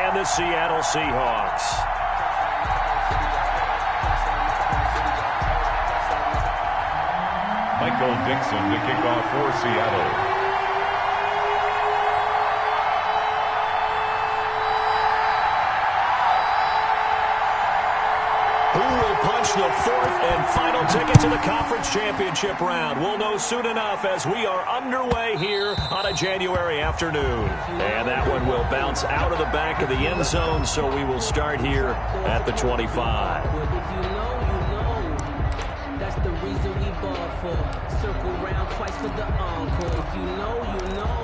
and the Seattle Seahawks. Michael Dixon to kick off for Seattle. Who will punch the fourth and final ticket to the conference championship round? We'll know soon enough as we are underway here on a January afternoon. And that one will bounce out of the back of the end zone, so we will start here at the 25. If you know, that's the reason we ball for. Circle round twice for the encore. If you know, you know.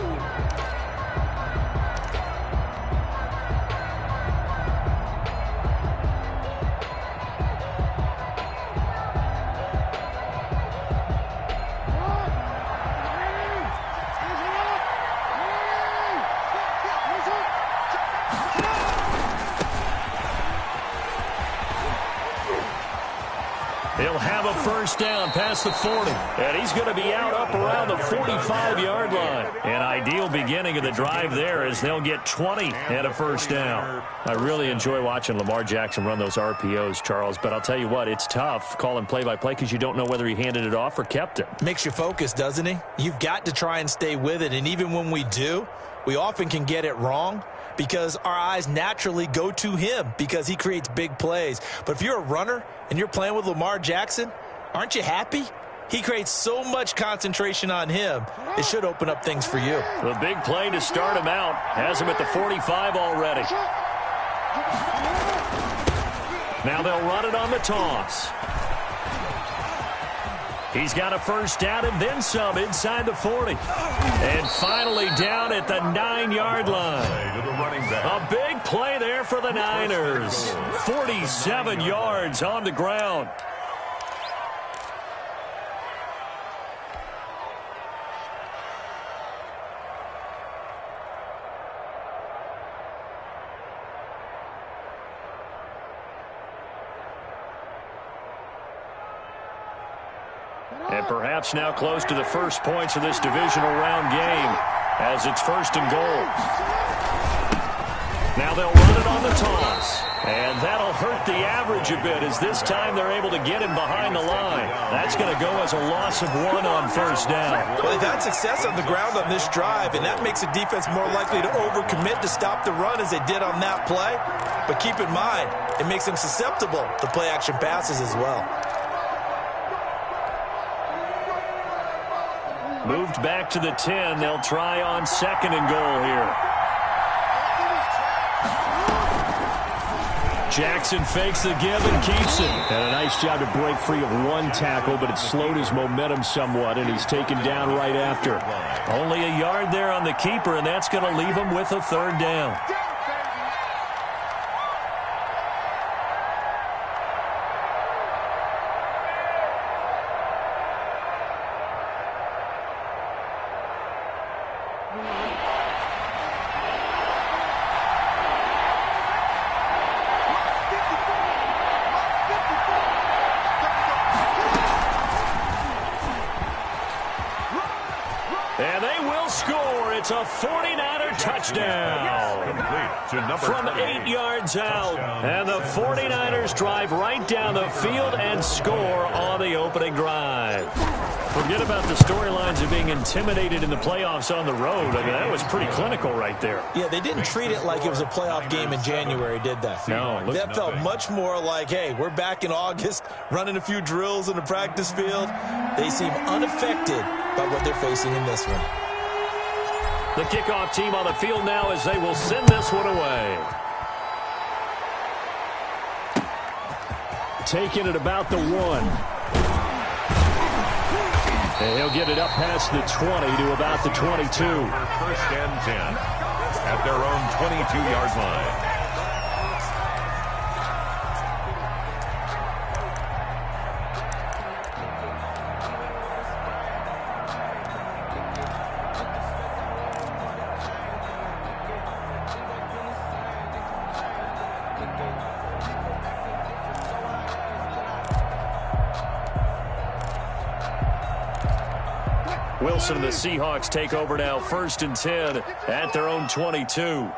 He'll have a first down past the 40. And he's going to be out up around the 45-yard line. An ideal beginning of the drive there as they'll get 20 and a first down. I really enjoy watching Lamar Jackson run those RPOs, Charles, but I'll tell you what, it's tough calling play-by-play because you don't know whether he handed it off or kept it. Makes you focus, doesn't he? You've got to try and stay with it, and even when we do, we often can get it wrong because our eyes naturally go to him because he creates big plays. But if you're a runner and you're playing with Lamar Jackson, aren't you happy? He creates so much concentration on him, it should open up things for you. The big play to start him out has him at the 45 already. Now they'll run it on the toss. He's got a first down and then some inside the 40. And finally down at the 9-yard line. A big play there for the Niners. 47 yards on the ground. And perhaps now close to the first points of this divisional round game as it's first and goal. Now they'll run it on the toss. And that'll hurt the average a bit as this time they're able to get him behind the line. That's going to go as a loss of 1 on first down. Well, they've had success on the ground on this drive, and that makes the defense more likely to overcommit to stop the run as they did on that play. But keep in mind, it makes them susceptible to play-action passes as well. Moved back to the 10. They'll try on second and goal here. Jackson fakes the give and keeps it. And a nice job to break free of one tackle, but it slowed his momentum somewhat, and he's taken down right after. Only a yard there on the keeper, and that's going to leave him with a third down. And they will score. It's a 49er touchdown from 8 yards out. And the 49ers drive right down the field and score on the opening drive. Forget about the storylines of being intimidated in the playoffs on the road. I mean, that was pretty clinical right there. Yeah, they didn't treat it like it was a playoff game in January, did they? No. That felt much more like, hey, we're back in August, running a few drills in the practice field. They seem unaffected by what they're facing in this one. The kickoff team on the field now as they will send this one away. Taking it about the 1. And he'll get it up past the 20 to about the 22. First and 10 at their own 22-yard line. Wilson and the Seahawks take over now, 1st and 10 at their own 22.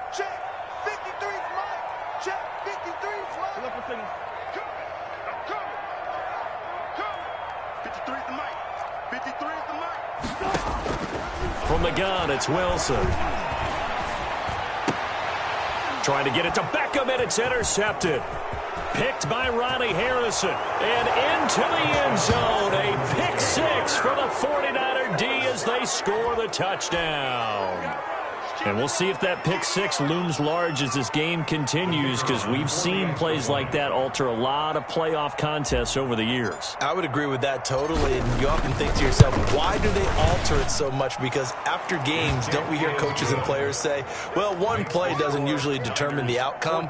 From the gun, it's Wilson. Trying to get it to Beckham, and it's intercepted. Picked by Ronnie Harrison. And into the end zone. A pick six for the 49er D as they score the touchdown. And we'll see if that pick six looms large as this game continues, because we've seen plays like that alter a lot of playoff contests over the years. I would agree with that totally, and you often think to yourself, why do they alter it so much? Because after games, don't we hear coaches and players say, well, one play doesn't usually determine the outcome?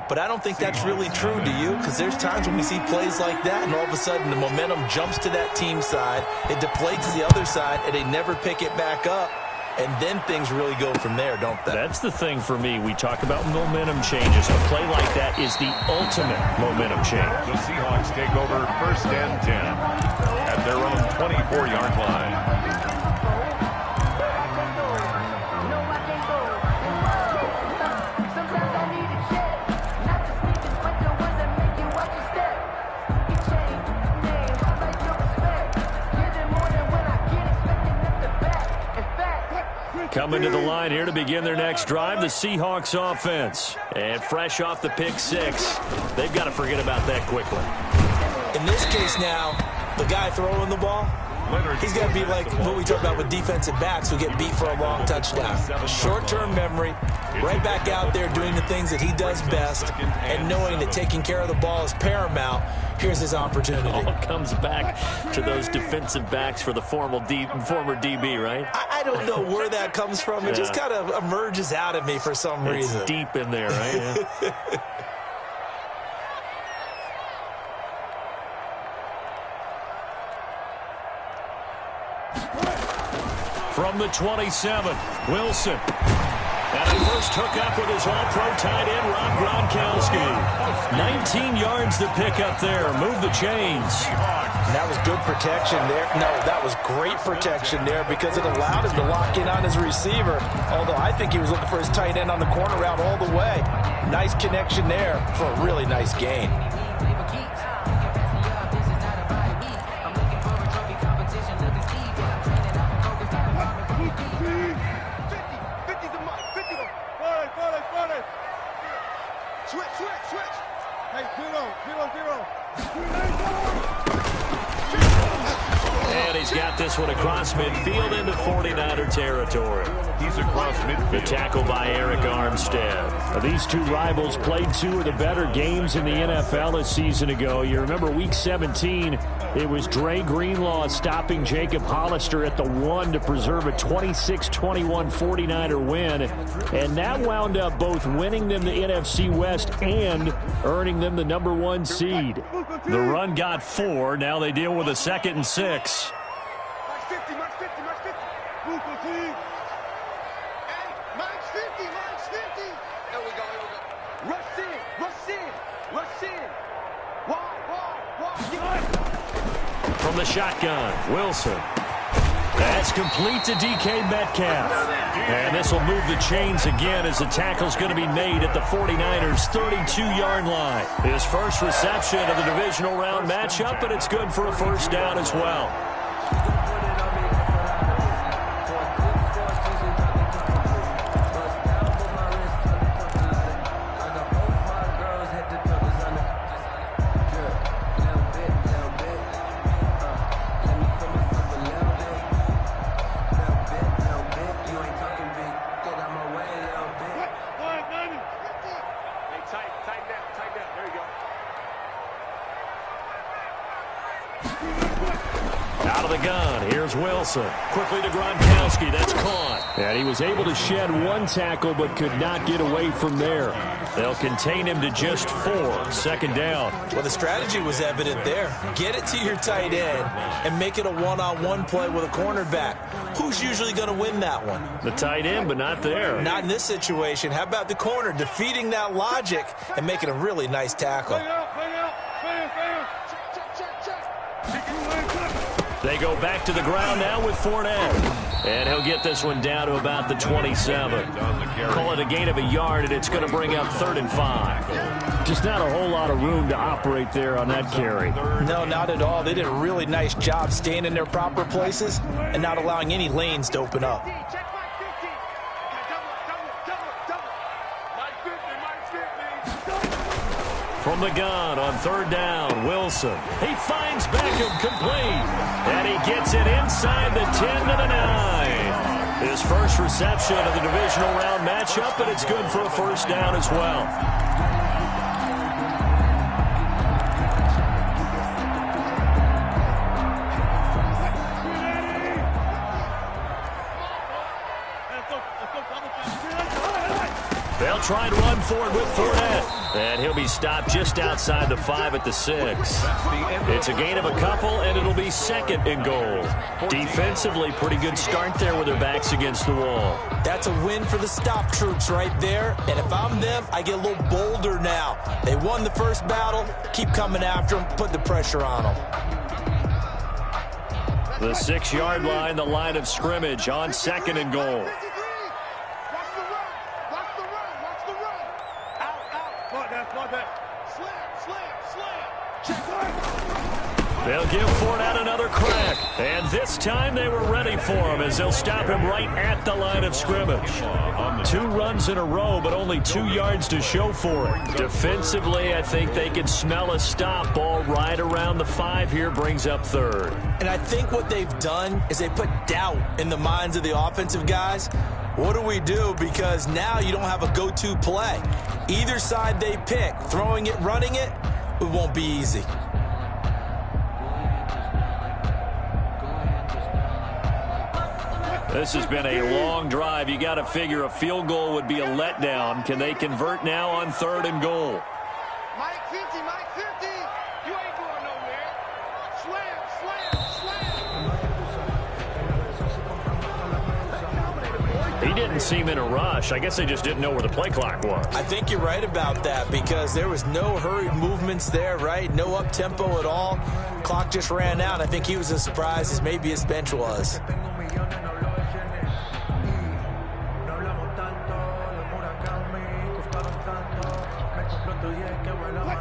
But I don't think that's really true, do you? Because there's times when we see plays like that, and all of a sudden the momentum jumps to that team side, it deflates the other side, and they never pick it back up. And then things really go from there, don't they? That's the thing for me. We talk about momentum changes. A play like that is the ultimate momentum change. The Seahawks take over 1st and 10 at their own 24-yard line. Coming to the line here to begin their next drive, the Seahawks offense. And fresh off the pick six, they've got to forget about that quickly. In this case now, the guy throwing the ball, he's got to be like what we talk about with defensive backs who get beat for a long touchdown. Short-term memory, right back out there doing the things that he does best, and knowing that taking care of the ball is paramount. Here's his opportunity. All comes back to those defensive backs for the former DB, right? I don't know where that comes from. It just kind of emerges out of me for some reason. It's deep in there, right? Yeah. From the 27, Wilson. And a first hookup with his all-pro tight end, Rob Gronkowski. 19 yards to pick up there. Move the chains. And that was good protection there. No, that was great protection there because it allowed him to lock in on his receiver. Although I think he was looking for his tight end on the corner route all the way. Nice connection there for a really nice gain. And he's got this one across midfield into 49er territory. He's across midfield. The tackle by Eric Armstead. Now, these two rivals played two of the better games in the NFL a season ago. You remember Week 17, it was Dre Greenlaw stopping Jacob Hollister at the 1 to preserve a 26-21 49er win. And that wound up both winning them the NFC West and earning them the #1 seed. The run got 4. Now they deal with a 2nd and 6. From the shotgun, Wilson. That's complete to DK Metcalf. And this will move the chains again as the tackle's going to be made at the 49ers' 32-yard line. His first reception of the divisional round matchup, and it's good for a first down as well. Out of the gun, here's Wilson. Quickly to Gronkowski, that's caught. And he was able to shed one tackle but could not get away from there. They'll contain him to just 4. 2nd down. Well, the strategy was evident there. Get it to your tight end and make it a one-on-one play with a cornerback. Who's usually going to win that one? The tight end, but not there. Not in this situation. How about the corner defeating that logic and making a really nice tackle? They go back to the ground now with Fournette. And he'll get this one down to about the 27. Call it a gain of a yard, and it's going to bring up 3rd and 5. Just not a whole lot of room to operate there on that carry. No, not at all. They did a really nice job staying in their proper places and not allowing any lanes to open up. From the gun on 3rd down, Wilson. He finds Beckham complete. And he gets it inside the 10 to the 9. His first reception of the divisional round matchup, and it's good for a first down as well. They'll try and run for it with Fournette. And he'll be stopped just outside the 5 at the 6. It's a gain of a couple, and it'll be 2nd and goal. Defensively, pretty good start there with their backs against the wall. That's a win for the stop troops right there. And if I'm them, I get a little bolder now. They won the first battle. Keep coming after them. Put the pressure on them. The 6-yard line, the line of scrimmage on 2nd and goal. They'll give Fournette another crack. And this time they were ready for him as they'll stop him right at the line of scrimmage. 2 runs in a row, but only 2 yards to show for it. Defensively, I think they can smell a stop. Ball right around the 5 here brings up 3rd. And I think what they've done is they put doubt in the minds of the offensive guys. What do we do? Because now you don't have a go-to play. Either side they pick, throwing it, running it, it won't be easy. This has been a long drive. You got to figure a field goal would be a letdown. Can they convert now on 3rd and goal? Mike 50, Mike 50. You ain't going nowhere. Slam, slam, slam. He didn't seem in a rush. I guess they just didn't know where the play clock was. I think you're right about that because there was no hurried movements there, right? No up-tempo at all. Clock just ran out. I think he was as surprised as maybe his bench was.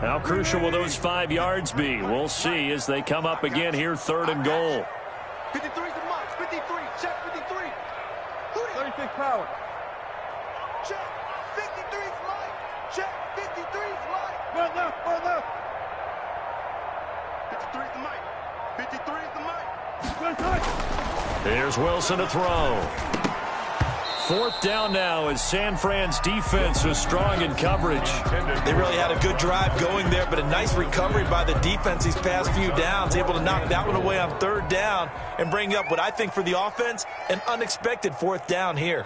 How crucial will those 5 yards be? We'll see as they come up again here, 3rd and goal. 53's the mark. 53. Check 53. 36 power. Check. 53's Mike. Check. 53's Mike. Well left. Well left. 53's the Mike. 53's the Mike. Here's Wilson to throw. 4th down now as San Fran's defense was strong in coverage. They really had a good drive going there, but a nice recovery by the defense these past few downs, able to knock that one away on 3rd down and bring up what I think for the offense, an unexpected 4th down here.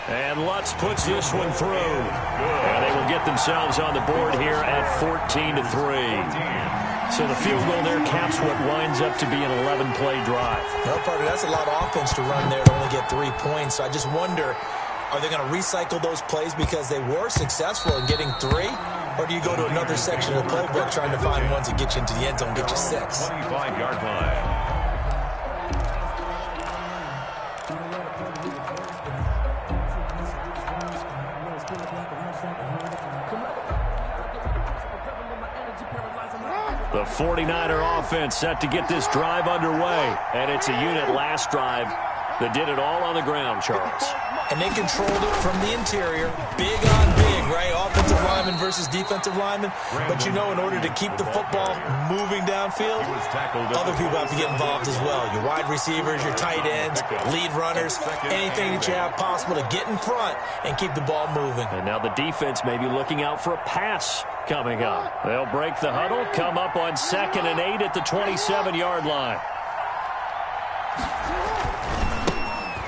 And Lutz puts this one through. And they will get themselves on the board here at 14-3. So the field goal there caps what winds up to be an 11-play drive. No, Parker, that's a lot of offense to run there to only get 3 points. So I just wonder, are they going to recycle those plays because they were successful in getting 3? Or do you go to another section of the playbook trying to find ones that get you into the end zone and get you 6? 25-yard line. The 49er offense set to get this drive underway. And it's a unit last drive that did it all on the ground, Charles. And they controlled it from the interior. Big on big, right? Offensive lineman versus defensive lineman. But you know, in order to keep the football moving downfield, other people have to get involved as well. Your wide receivers, your tight ends, lead runners, anything that you have possible to get in front and keep the ball moving. And now the defense may be looking out for a pass coming up. They'll break the huddle, come up on 2nd and 8 at the 27-yard line.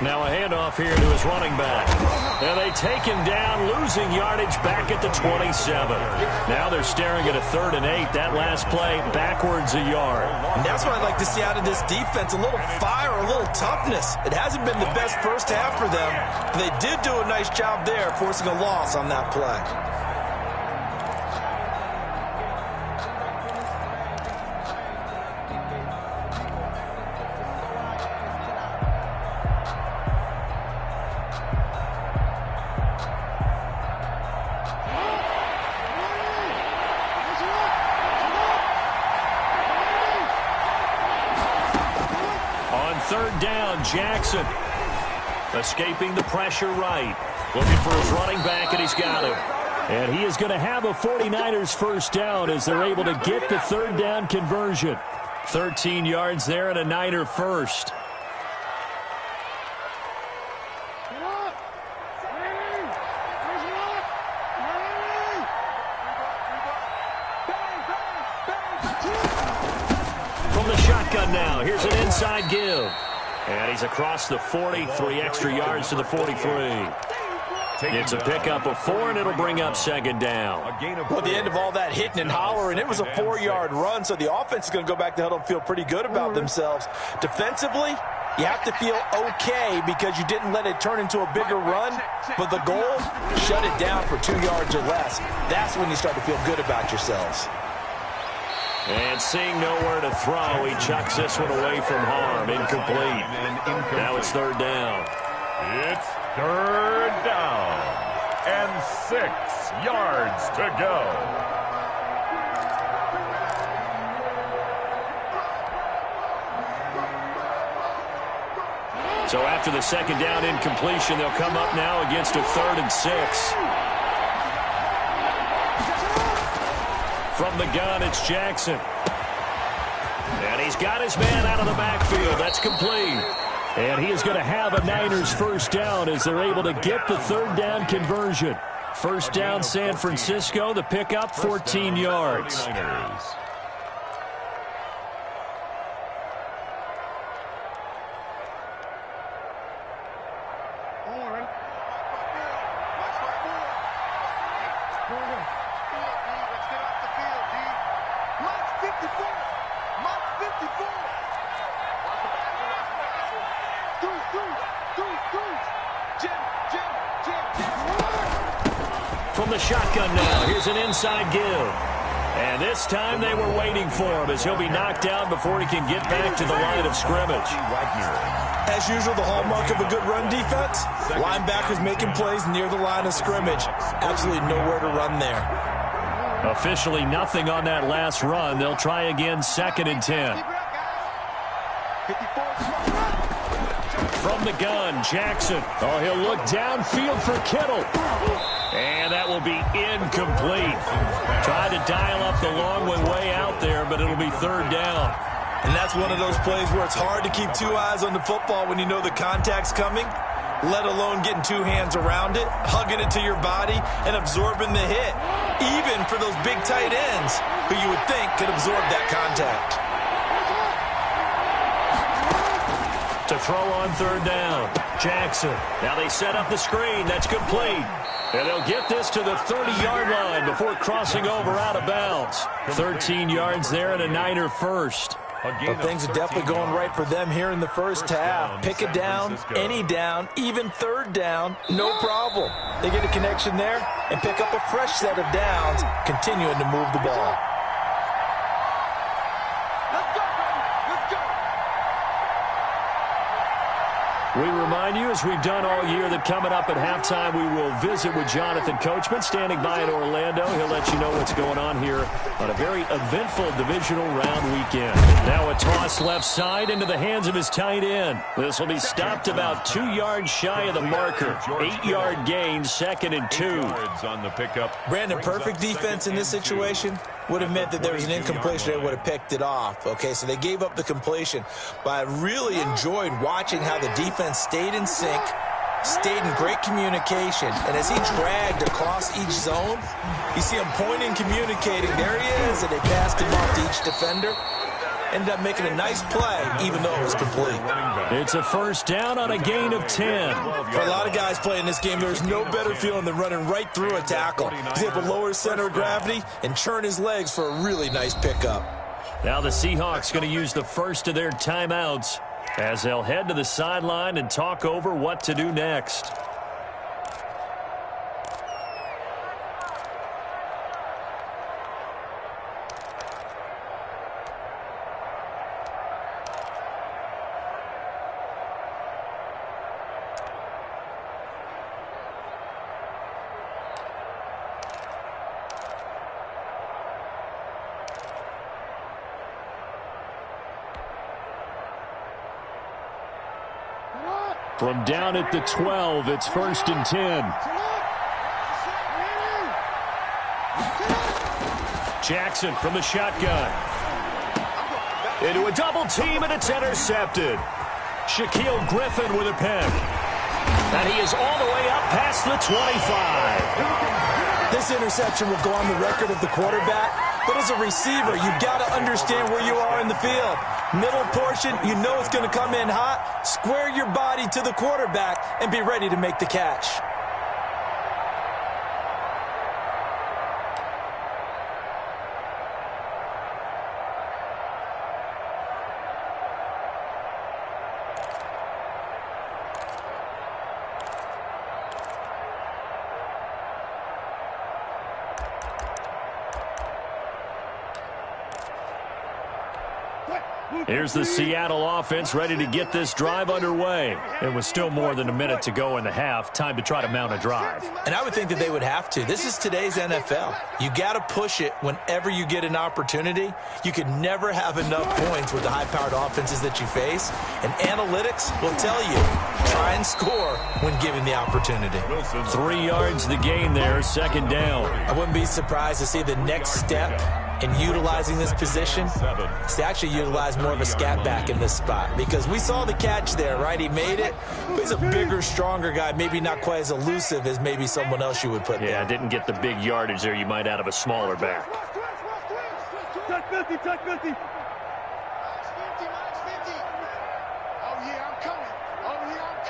Now a handoff here to his running back. And they take him down, losing yardage back at the 27. Now they're staring at a 3rd and 8. That last play, backwards a yard. And that's what I'd like to see out of this defense, a little fire, a little toughness. It hasn't been the best first half for them, but they did do a nice job there, forcing a loss on that play. Jackson. Escaping the pressure right. Looking for his running back, and he's got him. And he is going to have a 49ers first down as they're able to get the third down conversion. 13 yards there and a Niner first. From the shotgun now, here's an inside give. And he's across the 40, 3 extra yards to the 43. It's a pickup of 4, and it'll bring up second down. Well, at the end of all that hitting and hollering, it was a 4-yard run, so the offense is going to go back to huddle and feel pretty good about themselves. Defensively, you have to feel okay because you didn't let it turn into a bigger run, but the goal, shut it down for 2 yards or less. That's when you start to feel good about yourselves. And seeing nowhere to throw, he chucks this one away from harm. Incomplete. Now it's third down. It's third down and 6 yards to go. So after the second down incompletion, they'll come up now against a 3rd and 6. From the gun, it's Jackson. And he's got his man out of the backfield. That's complete. And he is going to have a Niners first down as they're able to get the third down conversion. First down, San Francisco. The pickup, 14 yards. From the shotgun now, here's an inside give. And this time they were waiting for him as he'll be knocked down before he can get back to the line of scrimmage. As usual, the hallmark of a good run defense, linebackers making plays near the line of scrimmage. Absolutely nowhere to run there. Officially nothing on that last run. They'll try again, 2nd and 10. From the gun, Jackson. Oh, he'll look downfield for Kittle. And that will be incomplete. Tried to dial up the long one way out there, but it'll be third down. And that's one of those plays where it's hard to keep 2 eyes on the football when you know the contact's coming, let alone getting 2 hands around it, hugging it to your body, and absorbing the hit. Even for those big tight ends who you would think could absorb that contact. To throw on third down, Jackson. Now they set up the screen. That's complete. And they'll get this to the 30-yard line before crossing over out of bounds. 13 yards there and a Niner first. But things are definitely going right for them here in the first half. Pick it down, any down, even third down, no problem. They get a connection there and pick up a fresh set of downs, continuing to move the ball. We remind you, as we've done all year, that coming up at halftime, we will visit with Jonathan Coachman, standing by in Orlando. He'll let you know what's going on here on a very eventful divisional round weekend. Now a toss left side into the hands of his tight end. This will be stopped about 2 yards shy of the marker. 8-yard gain, 2nd and 2. On the pickup. Brandon, perfect defense in this situation would have meant that there was an incompletion. They would have picked it off. Okay, so they gave up the completion. But I really enjoyed watching how the defense stayed in sync, stayed in great communication. And as he dragged across each zone, you see him pointing, communicating. There he is, and they passed him off to each defender. Ended up making a nice play, even though it was complete. It's a first down on a gain of 10. For a lot of guys playing this game, there's no better feeling than running right through a tackle. He's able to lower his center of gravity and churn his legs for a really nice pickup. Now the Seahawks going to use the first of their timeouts as they'll head to the sideline and talk over what to do next. From down at the 12, it's 1st and 10. Jackson from the shotgun. Into a double team, and it's intercepted. Shaquille Griffin with a pick. And he is all the way up past the 25. This interception will go on the record of the quarterback, but as a receiver, you've got to understand where you are in the field. Middle portion, you know it's going to come in hot. Square your body to the quarterback and be ready to make the catch. Here's the Seattle offense ready to get this drive underway. It was still more than a minute to go in the half. Time to try to mount a drive. And I would think that they would have to. This is today's NFL. You got to push it whenever you get an opportunity. You can never have enough points with the high-powered offenses that you face. And analytics will tell you, try and score when given the opportunity. 3 yards the gain there, 2nd down. I wouldn't be surprised to see the next step in utilizing this position is to actually utilize more of a scat back in this spot, because we saw the catch there, right? He made it, but he's a bigger, stronger guy, maybe not quite as elusive as maybe someone else you would put there. Yeah, didn't get the big yardage there you might out of a smaller back. Touch 50, touch 50. Max 50, Max 50. Oh, yeah, I'm coming. Oh, yeah, I'm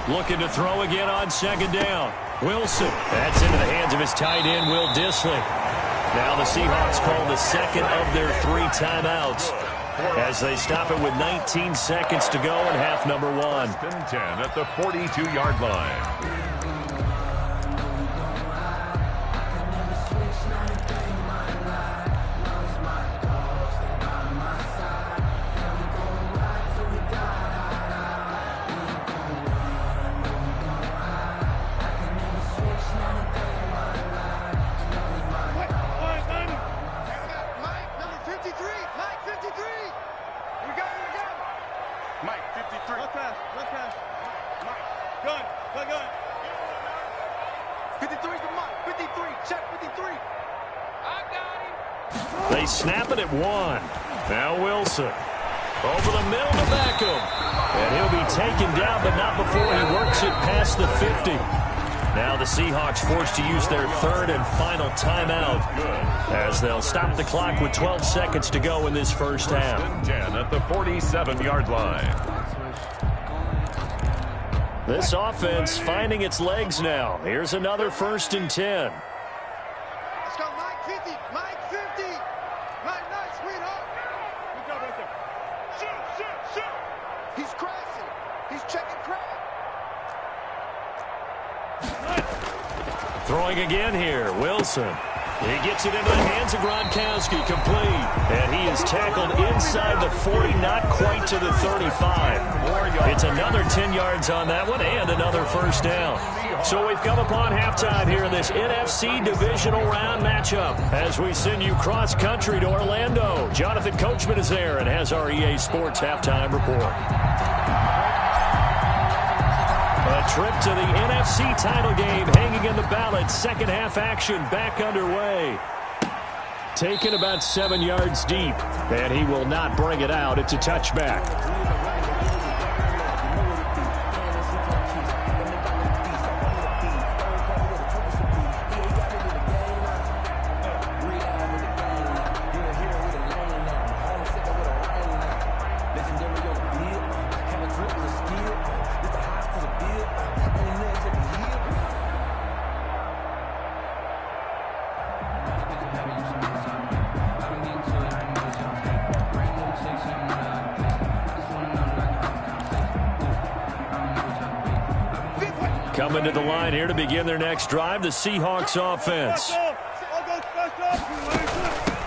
coming. Looking to throw again on 2nd down. Wilson. That's into the hands of his tight end, Will Dissly. Now the Seahawks call the 2nd of their 3 timeouts as they stop it with 19 seconds to go in half number 1. 1st and 10 at the 42-yard line. They snap it at 1. Now Wilson. Over the middle to Beckham. And he'll be taken down, but not before he works it past the 50. Now the Seahawks forced to use their 3rd and final timeout as they'll stop the clock with 12 seconds to go in this first half. 1st and 10 at the 47-yard line. This offense finding its legs now. Here's another 1st and 10. Let's go, Mike 50, Mike 50. Mike, nice, sweetheart. Good job right there. Shoot, shoot, shoot. He's crashing. He's checking crack. Throwing again here, Wilson. He gets it into the hands of Gronkowski, complete. And he is tackled inside the 40, not quite to the 35. It's another 10 yards on that one and another 1st down. So we've come upon halftime here in this NFC divisional round matchup as we send you cross-country to Orlando. Jonathan Coachman is there and has our EA Sports halftime report. A trip to the NFC title game hanging in the balance. 2nd half action back underway. Taken about 7 yards deep, and he will not bring it out. It's a touchback. Coming to the line here to begin their next drive, the Seahawks offense.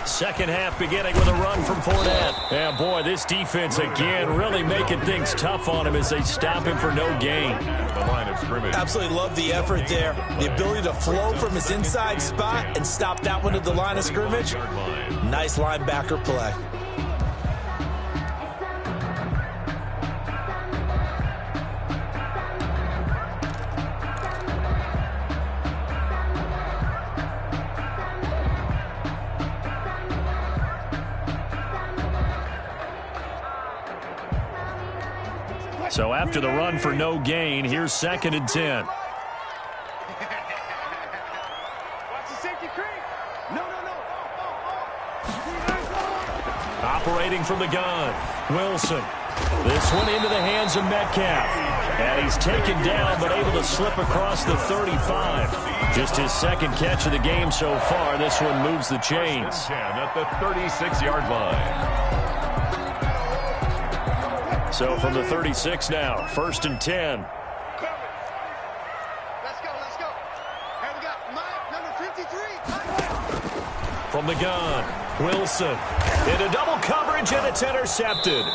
2nd half beginning with a run from Fournette. And boy, this defense again really making things tough on him as they stop him for no gain. The line of scrimmage. Absolutely love the effort there. The ability to flow from his inside spot and stop that one at the line of scrimmage. Nice linebacker play. So after the run for no gain, here's 2nd and 10. Watch the safety creep. No. Operating from the gun, Wilson. This one into the hands of Metcalf. And he's taken down, but able to slip across the 35. Just his 2nd catch of the game so far. This one moves the chains. 10 at the 36-yard line. So from the 36 now, 1st and 10. Let's go. Hey, we got Mike, number 53. From the gun, Wilson. Into double coverage, and it's intercepted.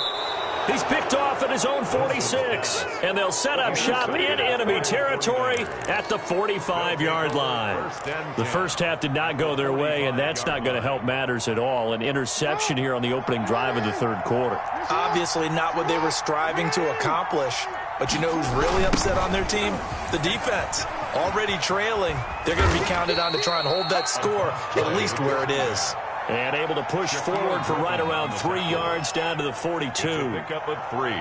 He's picked off at his own 46, and they'll set up shop in enemy territory at the 45-yard line. The first half did not go their way, and that's not going to help matters at all. An interception here on the opening drive of the 3rd quarter. Obviously not what they were striving to accomplish. But you know who's really upset on their team? The defense. Already trailing. They're going to be counted on to try and hold that score at least where it is. And able to push forward for right around 3 yards down to the 42. Pick up a 3.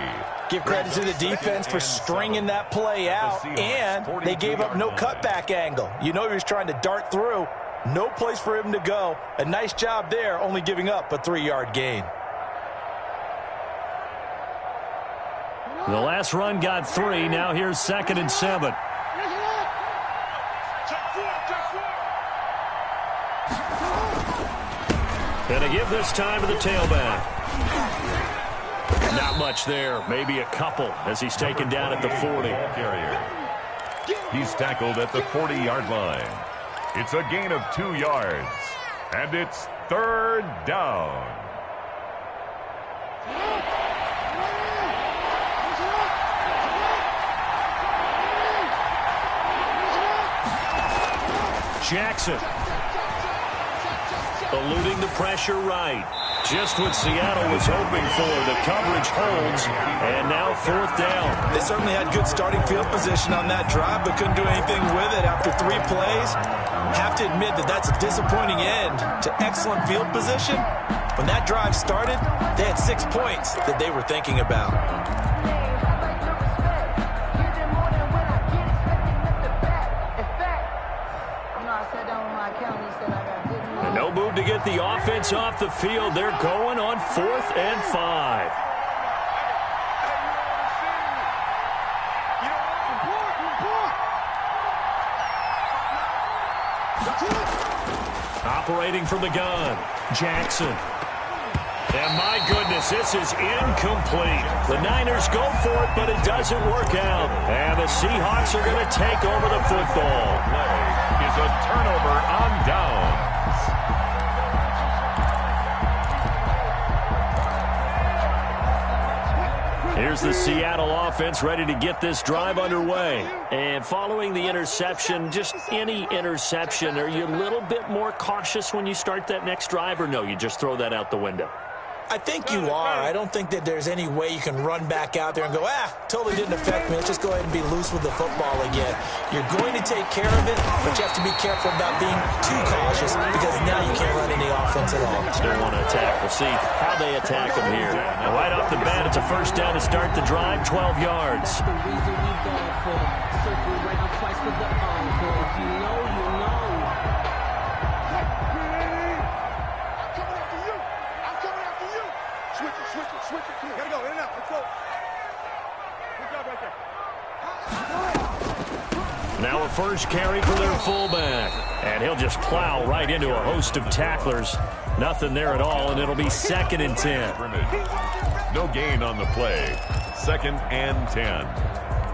Give credit to the defense for stringing that play out, and they gave up no cutback angle. You know he was trying to dart through. No place for him to go. A nice job there, only giving up a 3-yard gain. The last run got 3. Now here's 2nd and 7. And a give this time to the tailback. Not much there. Maybe a couple as he's taken down at the 40. Carrier. He's tackled at the 40-yard line. It's a gain of 2 yards. And it's 3rd down. Jackson. Eluding the pressure right. Just what Seattle was hoping for. The coverage holds, and now 4th down. They certainly had good starting field position on that drive, but couldn't do anything with it after 3 plays. Have to admit that that's a disappointing end to excellent field position. When that drive started, they had 6 points that they were thinking about. No move to get the offense off the field. They're going on 4th and 5. Operating from the gun, Jackson. And my goodness, this is incomplete. The Niners go for it, but it doesn't work out. And the Seahawks are going to take over the football. Play is a turnover on downs. Here's the Seattle offense ready to get this drive underway. And following the interception, just any interception, are you a little bit more cautious when you start that next drive, or no, you just throw that out the window? I think you are. I don't think that there's any way you can run back out there and go, totally didn't affect me. Let's just go ahead and be loose with the football again. You're going to take care of it, but you have to be careful about being too cautious because now you can't run any offense at all. Still want to attack. We'll see how they attack them here. And right off the bat, it's a 1st down to start the drive, 12 yards. The reason we ball for. Circle around twice for the encore. If you know, you know. Switch it. Come on, gotta go. In and out. Let's go. Good job right there. Now a 1st carry for their fullback. And he'll just plow right into a host of tacklers. Nothing there at all, and it'll be 2nd and 10. No gain on the play. 2nd and 10.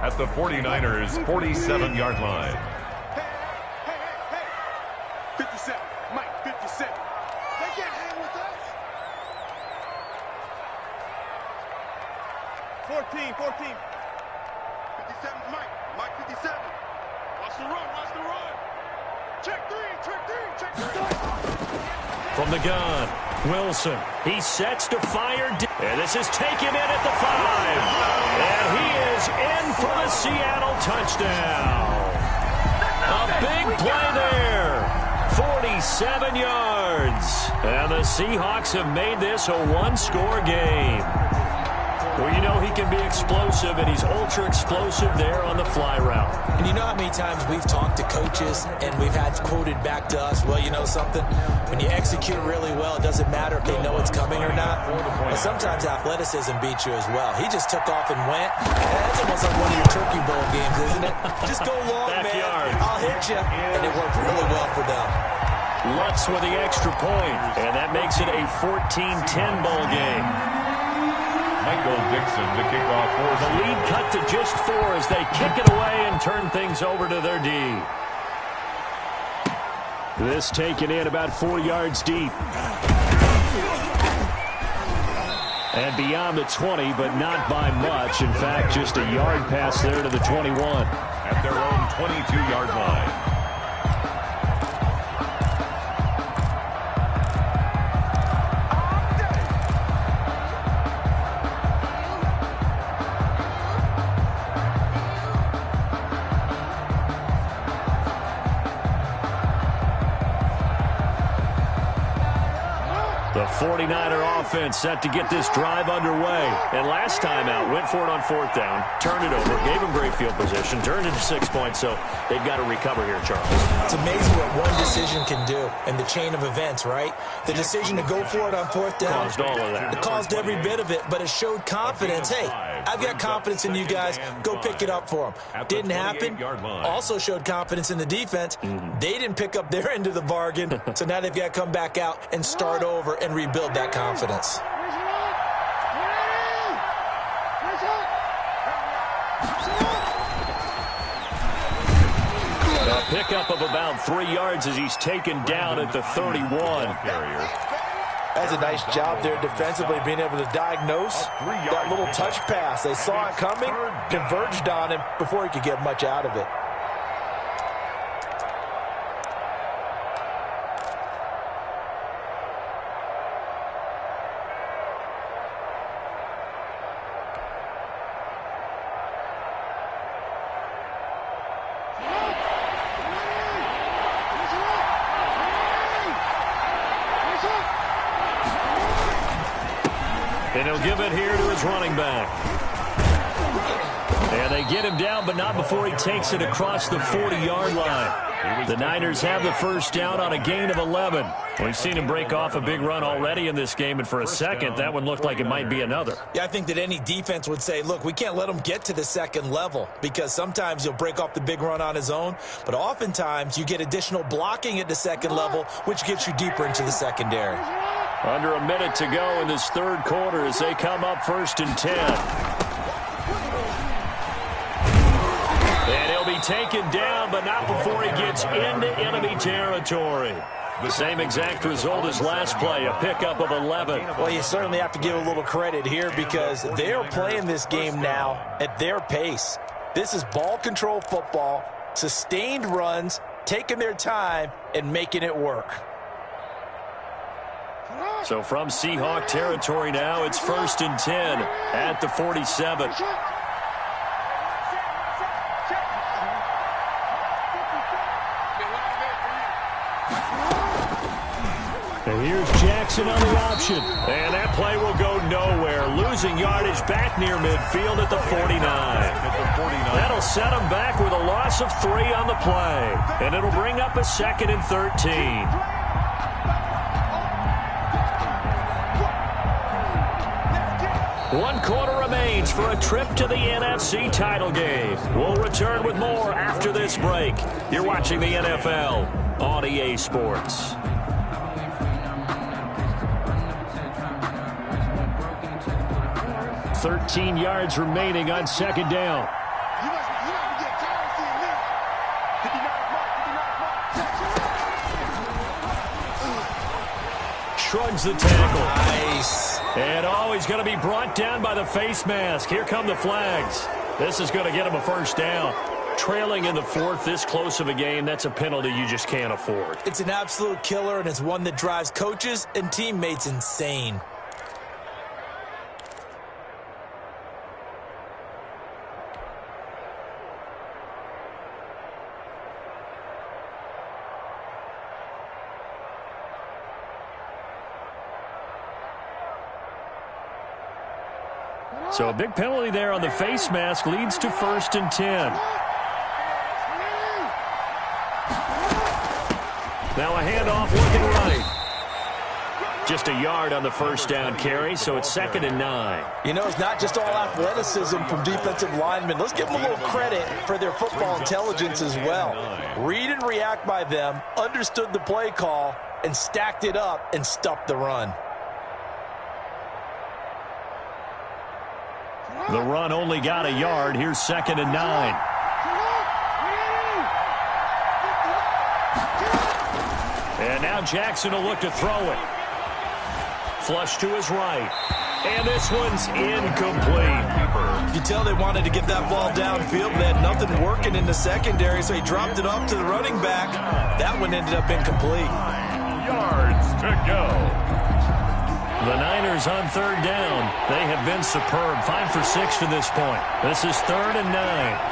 At the 49ers' 47-yard line. Hey. 57. Mike, 57. They can't hang with us. 14. 57, Mike 57. Watch the run. Check three. From the gun, Wilson. He sets to fire. And this is taken in at the 5. And he is in for the Seattle touchdown. A big play there. 47 yards. And the Seahawks have made this a 1-score game. Well, you know he can be explosive, and he's ultra-explosive there on the fly route. And you know how many times we've talked to coaches and we've had quoted back to us, well, you know something? When you execute really well, it doesn't matter if they know it's coming or not. But sometimes athleticism beats you as well. He just took off and went. That's almost like one of your Turkey Bowl games, isn't it? Just go long, Backyard. man. I'll hit you. And it worked really well for them. Lutz with the extra point, and that makes it a 14-10 ball game. Michael Dixon to kick off for The lead cut to just 4 as they kick it away and turn things over to their D. This taken in about 4 yards deep. And beyond the 20, but not by much. In fact, just a yard pass there to the 21. at their own 22-yard line. The 49er offense set to get this drive underway. And last time out, went for it on 4th down, turned it over, gave them great field position, turned it to 6 points, so they've got to recover here, Charles. It's amazing what one decision can do in the chain of events, right? The decision to go for it on 4th down. Caused all of that. It caused every bit of it, but it showed confidence. Hey, I've got confidence in you guys. Go pick it up for them. Didn't happen. Also showed confidence in the defense. They didn't pick up their end of the bargain, so now they've got to come back out and start over and rebuild that confidence. A pickup of about 3 yards as he's taken down at the 31. That's a nice job there defensively, being able to diagnose that little touch pass. They saw it coming, converged on him before he could get much out of it. And he'll give it here to his running back. And they get him down, but not before he takes it across the 40-yard line. The Niners have the first down on a gain of 11. We've seen him break off a big run already in this game, and for a second, that one looked like it might be another. Yeah, I think that any defense would say, look, we can't let him get to the second level, because sometimes he'll break off the big run on his own, but oftentimes you get additional blocking at the second level, which gets you deeper into the secondary. Under a minute to go in this third quarter as they come up 1st and 10. And he'll be taken down, but not before he gets into enemy territory. The same exact result as last play, a pickup of 11. Well, you certainly have to give a little credit here because they're playing this game now at their pace. This is ball control football, sustained runs, taking their time, and making it work. So from Seahawk territory now, it's 1st and 10 at the 47. And here's Jackson on the option. And that play will go nowhere. Losing yardage back near midfield at the 49. That'll set him back with a loss of 3 on the play. And it'll bring up a 2nd and 13. 1 quarter remains for a trip to the NFC title game. We'll return with more after this break. You're watching the NFL on EA Sports. "13 yards remaining on 2nd down. Shrugs the tackle. Nice. And he's going to be brought down by the face mask. Here come the flags. This is going to get him a 1st down. Trailing in the 4th, this close of a game, that's a penalty you just can't afford. It's an absolute killer, and it's one that drives coaches and teammates insane. So a big penalty there on the face mask leads to 1st and 10. Now a handoff looking right. Just a yard on the first down carry, so it's 2nd and 9. You know, it's not just all athleticism from defensive linemen. Let's give them a little credit for their football intelligence as well. Read and react by them, understood the play call, and stacked it up and stuffed the run. The run only got a yard. Here's 2nd and 9. And now Jackson will look to throw it. Flush to his right. And this one's incomplete. You tell they wanted to get that ball downfield. They had nothing working in the secondary, so he dropped it off to the running back. That one ended up incomplete. 9 yards to go. The Niners on 3rd down. They have been superb. 5 for 6 to this point. This is 3rd and 9.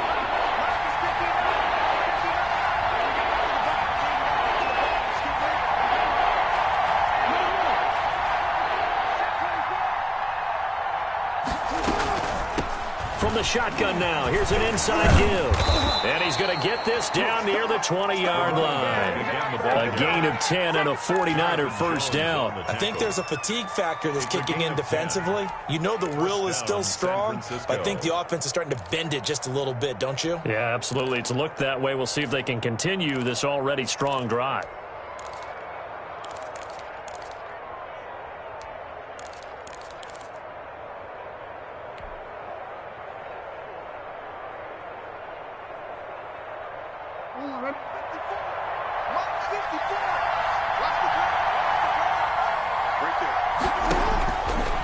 From the shotgun now, here's an inside give. And he's going to get this down near the 20-yard line. A gain of 10 and a 49er first down. I think there's a fatigue factor that's kicking in defensively. You know the will is still strong, but I think the offense is starting to bend it just a little bit, don't you? Yeah, absolutely. It's looked that way. We'll see if they can continue this already strong drive.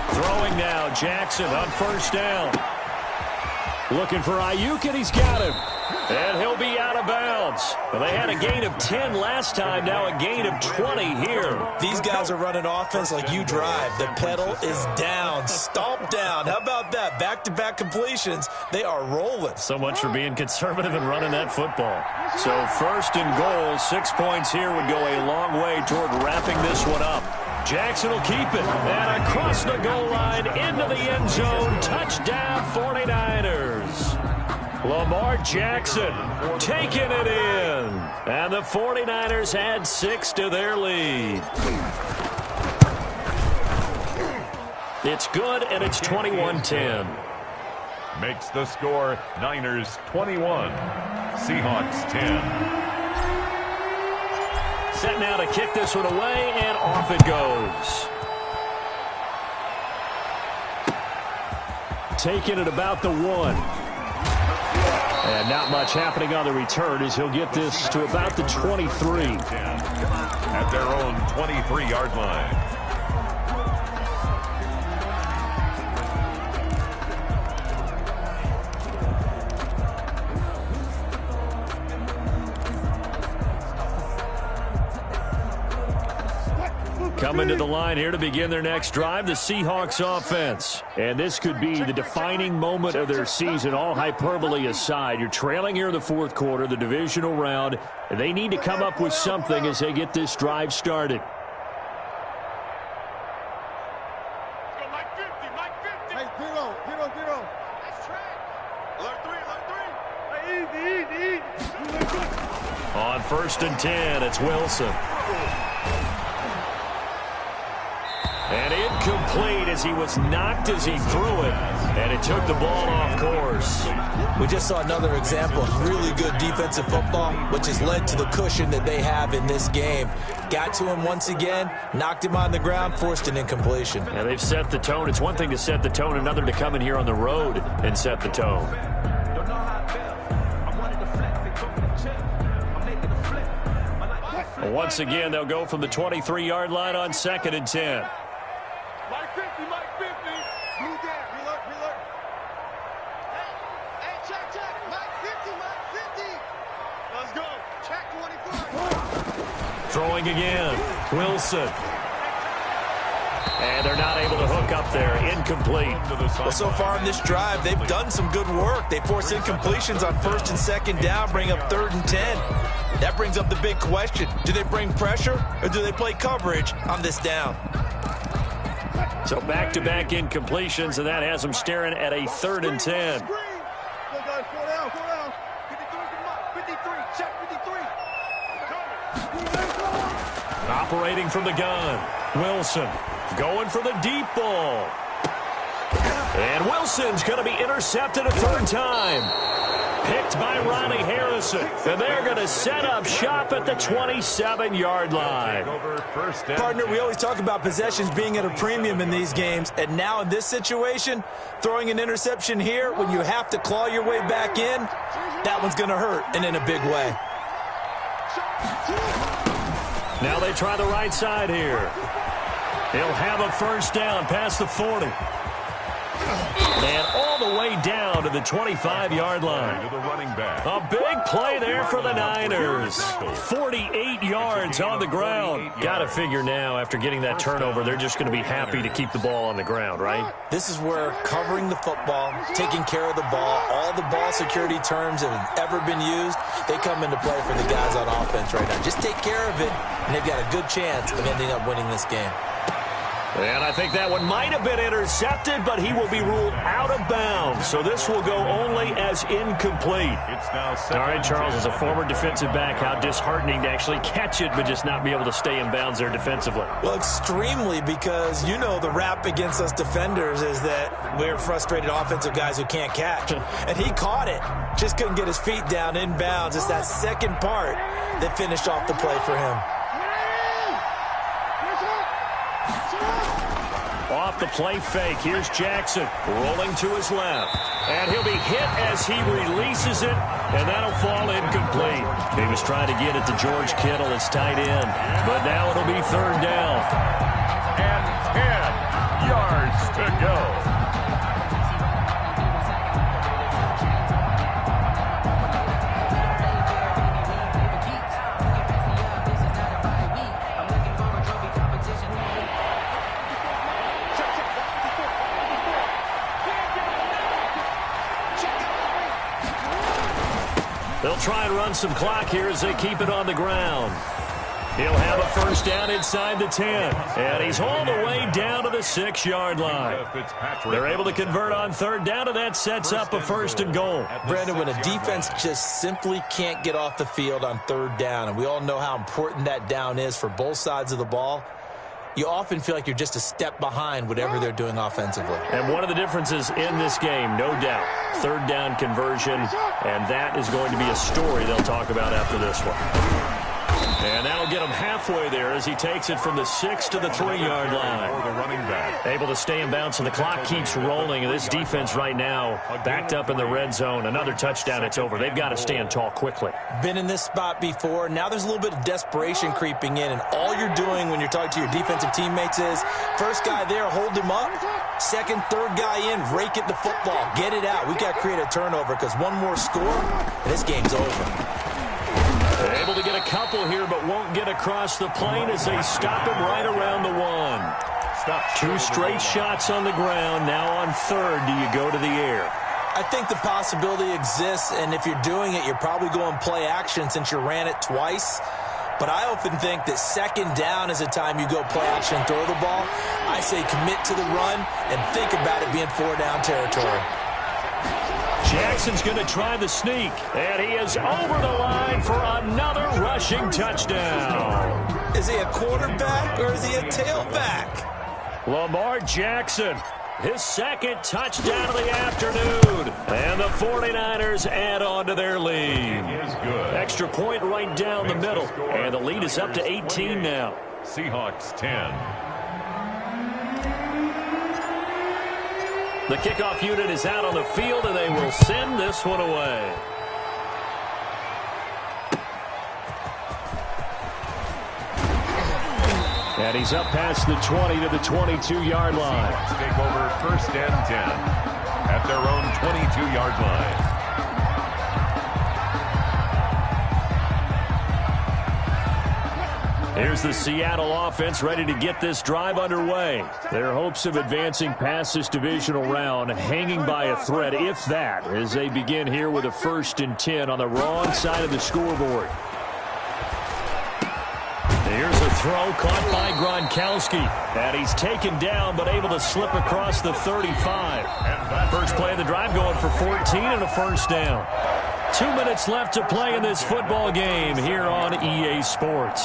Throwing now, Jackson on 1st down. Looking for Ayuk, and he's got him. And he'll be out of bounds. Well, they had a gain of 10 last time, now a gain of 20 here. These guys are running offense like you drive. The pedal is down, stomped down. How about that? Back-to-back completions. They are rolling. So much for being conservative and running that football. So 1st and goal, 6 points here would go a long way toward wrapping this one up. Jackson will keep it. And across the goal line, into the end zone. Touchdown, 49ers. Lamar Jackson taking it in. And the 49ers add 6 to their lead. It's good, and it's 21-10. Makes the score Niners 21, Seahawks 10. Set now to kick this one away, and off it goes. Taking it about the 1. And not much happening on the return as he'll get this to about the 23. At their own 23-yard line. Coming to the line here to begin their next drive, the Seahawks offense. And this could be the defining moment of their season, all hyperbole aside. You're trailing here in the 4th quarter, the divisional round. And they need to come up with something as they get this drive started. Hey, zero. That's track. Alert 3. Easy. On 1st and 10, it's Wilson. And incomplete as he was knocked as he threw it. And it took the ball off course. We just saw another example of really good defensive football, which has led to the cushion that they have in this game. Got to him once again, knocked him on the ground, forced an incompletion. Yeah, they've set the tone. It's one thing to set the tone, another to come in here on the road and set the tone. Once again, they'll go from the 23-yard line on 2nd and 10. Mike 50. Move down. Reload. Hey, check. Mike 50. Let's go. Check 24. Throwing again. Wilson. And they're not able to hook up there. Incomplete. Well, so far in this drive, they've done some good work. They force incompletions on 1st and 2nd down, bring up 3rd and 10. That brings up the big question. Do they bring pressure or do they play coverage on this down? So back-to-back incompletions, and that has them staring at a 3rd and 10. Operating from the gun, Wilson going for the deep ball. And Wilson's going to be intercepted a 3rd time. Picked by Ronnie Harrison. And they're going to set up shop at the 27-yard line. Partner, we always talk about possessions being at a premium in these games. And now in this situation, throwing an interception here when you have to claw your way back in, that one's going to hurt, and in a big way. Now they try the right side here. He'll have a 1st down past the 40. And all the way down to the 25-yard line. A big play there for the Niners. 48 yards on the ground. Got to figure now, after getting that turnover, they're just going to be happy to keep the ball on the ground, right? This is where covering the football, taking care of the ball, all the ball security terms that have ever been used, they come into play for the guys on offense right now. Just take care of it, and they've got a good chance of ending up winning this game. And I think that one might have been intercepted, but he will be ruled out of bounds. So this will go only as incomplete. All right, Charles, as a former defensive back, how disheartening to actually catch it, but just not be able to stay in bounds there defensively. Well, extremely, because you know the rap against us defenders is that we're frustrated offensive guys who can't catch. And he caught it, just couldn't get his feet down in bounds. It's that second part that finished off the play for him. Off the play fake, here's Jackson rolling to his left. And he'll be hit as he releases it, and that'll fall incomplete. He was trying to get it to George Kittle, his tight end, but now it'll be 3rd down. And 10 yards to go. They'll try and run some clock here as they keep it on the ground. He'll have a 1st down inside the 10. And he's all the way down to the 6-yard line. They're able to convert on 3rd down, and that sets up a 1st and goal. Brandon, when a defense just simply can't get off the field on 3rd down, and we all know how important that down is for both sides of the ball, you often feel like you're just a step behind whatever they're doing offensively. And one of the differences in this game, no doubt, 3rd down conversion, and that is going to be a story they'll talk about after this one. And that'll get him halfway there as he takes it from the 6 to the 3-yard line. Able to stay in bounds, and the clock keeps rolling. And this defense right now backed up in the red zone. Another touchdown, it's over. They've got to stand tall quickly. Been in this spot before. Now there's a little bit of desperation creeping in, and all you're doing when you're talking to your defensive teammates is, first guy there, hold him up. Second, third guy in, rake it the football. Get it out. We've got to create a turnover because one more score, and this game's over. They're able to get a couple here, but won't get across the plane as they stop him right around the 1. 2 straight shots on the ground. Now on 3rd, do you go to the air? I think the possibility exists, and if you're doing it, you're probably going play action since you ran it twice. But I often think that 2nd down is a time you go play action and throw the ball. I say commit to the run and think about it being 4-down territory. Jackson's going to try the sneak, and he is over the line for another rushing touchdown. Is he a quarterback or is he a tailback? Lamar Jackson, his 2nd touchdown of the afternoon, and the 49ers add on to their lead. Extra point right down the middle, and the lead is up to 18 now. Seahawks 10. The kickoff unit is out on the field, and they will send this one away. And he's up past the 20 to the 22-yard line. Take over 1st and 10 at their own 22-yard line. Here's the Seattle offense ready to get this drive underway. Their hopes of advancing past this divisional round hanging by a thread, if that, as they begin here with a 1st and 10 on the wrong side of the scoreboard. Here's a throw caught by Gronkowski. And he's taken down but able to slip across the 35. First play of the drive going for 14 and a first down. 2 minutes left to play in this football game here on EA Sports.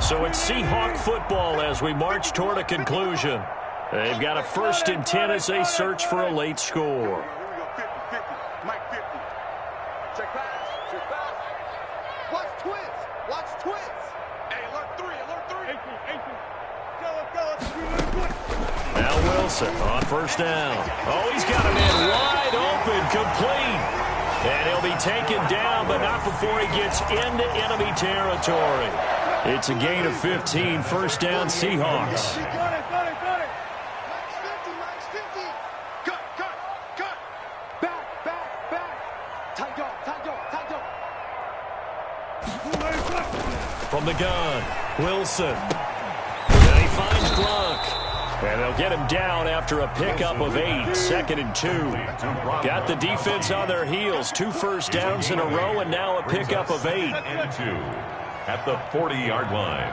So it's Seahawk football as we march toward a conclusion. They've got a 1st and 10 as they search for a late score. Check pass. Watch twins. Hey, alert 3. 18. Now Wilson on first down. Oh, he's got a man wide open, complete. And he'll be taken down, but not before he gets into enemy territory. It's a gain of 15, first down Seahawks. Got it. Max 50. Cut. Back. Tight dog. From the gun, Wilson. And he finds Gronk. And they'll get him down after a pickup of 8, 2nd and 2. Got the defense on their heels. 2 first downs in a row, and now a pickup of 8. And 2 at the 40-yard line.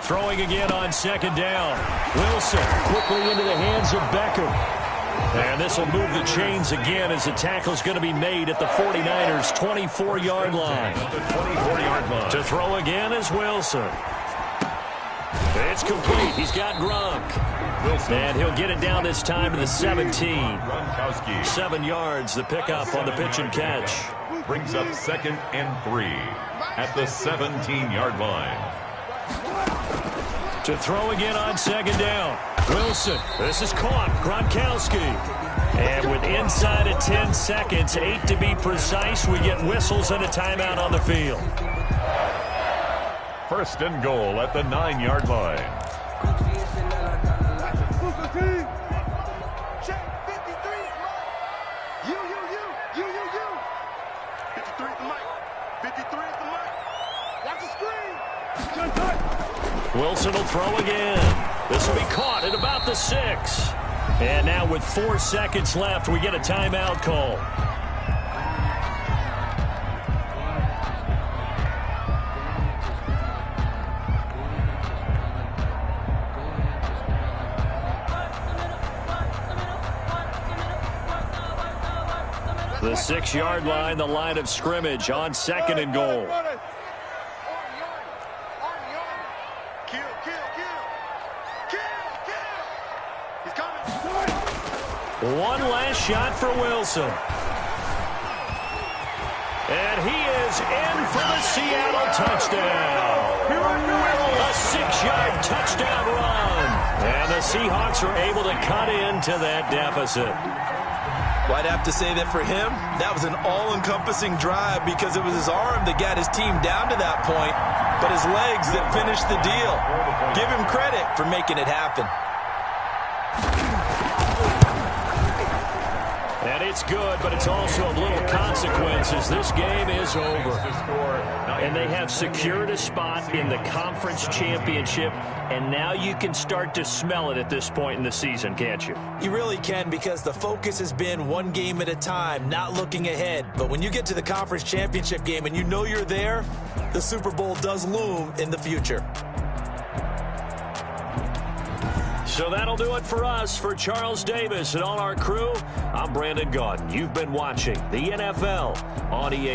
Throwing again on 2nd down. Wilson quickly into the hands of Beckham. And this will move the chains again as the tackle's going to be made at the 49ers' 24-yard line. At the 24-yard line. To throw again is Wilson. It's complete. He's got Gronk. Wilson. And he'll get it down this time to the 17. Gronkowski 7 yards, the pickup on the pitch and catch. brings up 2nd and 3 at the 17-yard line. To throw again on 2nd down. Wilson. This is caught. Gronkowski. And with inside of 10 seconds, 8 to be precise, we get whistles and a timeout on the field. 1st and goal at the 9-yard line. Check 53. You. 53 is the mic. 53 is the mic. Watch the screen. Wilson will throw again. This will be caught at about the 6. And now with 4 seconds left, we get a timeout call. The 6-yard line, the line of scrimmage on 2nd and goal. One last shot for Wilson. And he is in for the Seattle touchdown. A 6-yard touchdown run. And the Seahawks are able to cut into that deficit. Well, I'd have to say that for him, that was an all-encompassing drive because it was his arm that got his team down to that point, but his legs that finished the deal. Give him credit for making it happen. And it's good, but it's also of little consequences. This game is over. And they have secured a spot in the conference championship, and now you can start to smell it at this point in the season, can't you? You really can, because the focus has been one game at a time, not looking ahead. But when you get to the conference championship game and you know you're there, the Super Bowl does loom in the future. So that'll do it for us. For Charles Davis and all our crew, I'm Brandon Gaudin. You've been watching the NFL on EA